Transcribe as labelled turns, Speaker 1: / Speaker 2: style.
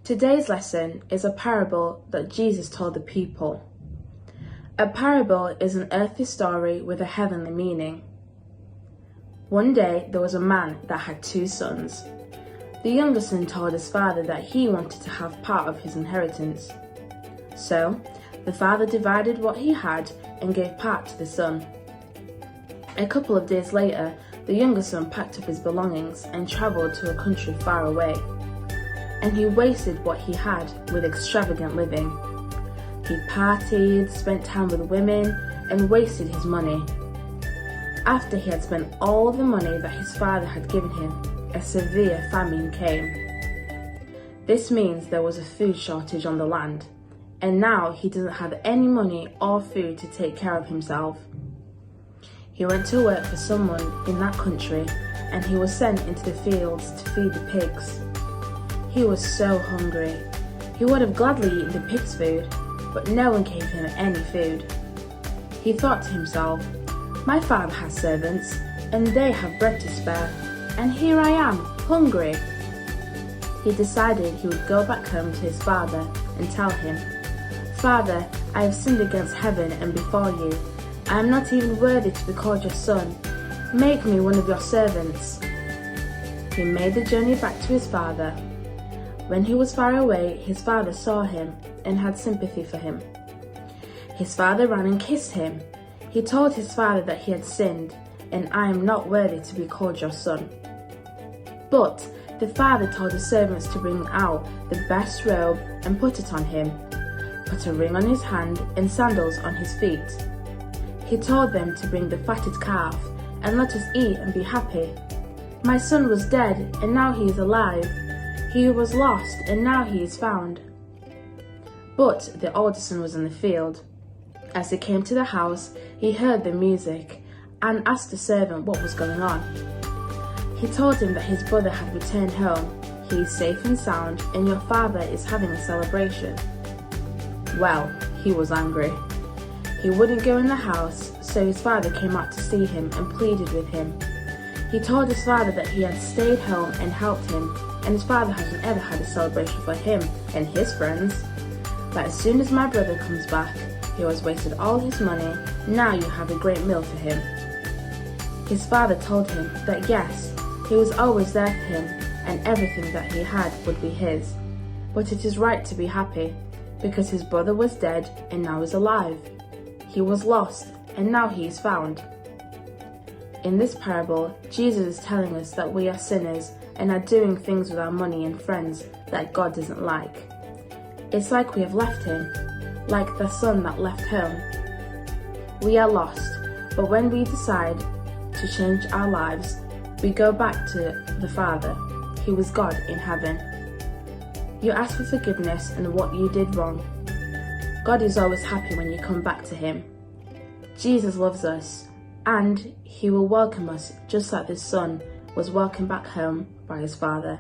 Speaker 1: Today's lesson is a parable that Jesus told the people. A parable is an earthly story with a heavenly meaning. One day there was a man that had 2 sons. The younger son told his father that he wanted to have part of his inheritance. So, the father divided what he had and gave part to the son. A couple of days later, the younger son packed up his belongings and travelled to a country far away. And he wasted what he had with extravagant living. He partied, spent time with women, and wasted his money. After he had spent all the money that his father had given him, a severe famine came. This means there was a food shortage on the land, and now he doesn't have any money or food to take care of himself. He went to work for someone in that country, and he was sent into the fields to feed the pigs. He was so hungry. He would have gladly eaten the pig's food, but no one gave him any food. He thought to himself, "My father has servants, and they have bread to spare, and here I am, hungry." He decided he would go back home to his father and tell him, "Father, I have sinned against heaven and before you. I am not even worthy to be called your son. Make me one of your servants." He made the journey back to his father. When he was far away, his father saw him and had sympathy for him. His father ran and kissed him. He told his father that he had sinned, and "I am not worthy to be called your son." But the father told the servants to bring out the best robe and put it on him, put a ring on his hand and sandals on his feet. He told them to bring the fatted calf and let us eat and be happy. "My son was dead, and now he is alive. He was lost, and now he is found." But the older son was in the field. As he came to the house, he heard the music and asked the servant what was going on. He told him that his brother had returned home. He is safe and sound, and your father is having a celebration. Well, he was angry. He wouldn't go in the house, so his father came out to see him and pleaded with him. He told his father that he had stayed home and helped him, and his father hasn't ever had a celebration for him and his friends. But as soon as my brother comes back, he has wasted all his money, now you have a great meal for him. His father told him that yes, he was always there for him, and everything that he had would be his. But it is right to be happy, because his brother was dead and now is alive. He was lost, and now he is found. In this parable, Jesus is telling us that we are sinners and are doing things with our money and friends that God doesn't like. It's like we have left him, like the son that left home. We are lost, but when we decide to change our lives, we go back to the Father. He was God in heaven. You ask for forgiveness and what you did wrong. God is always happy when you come back to him. Jesus loves us, and he will welcome us just like the son was welcomed back home by his father.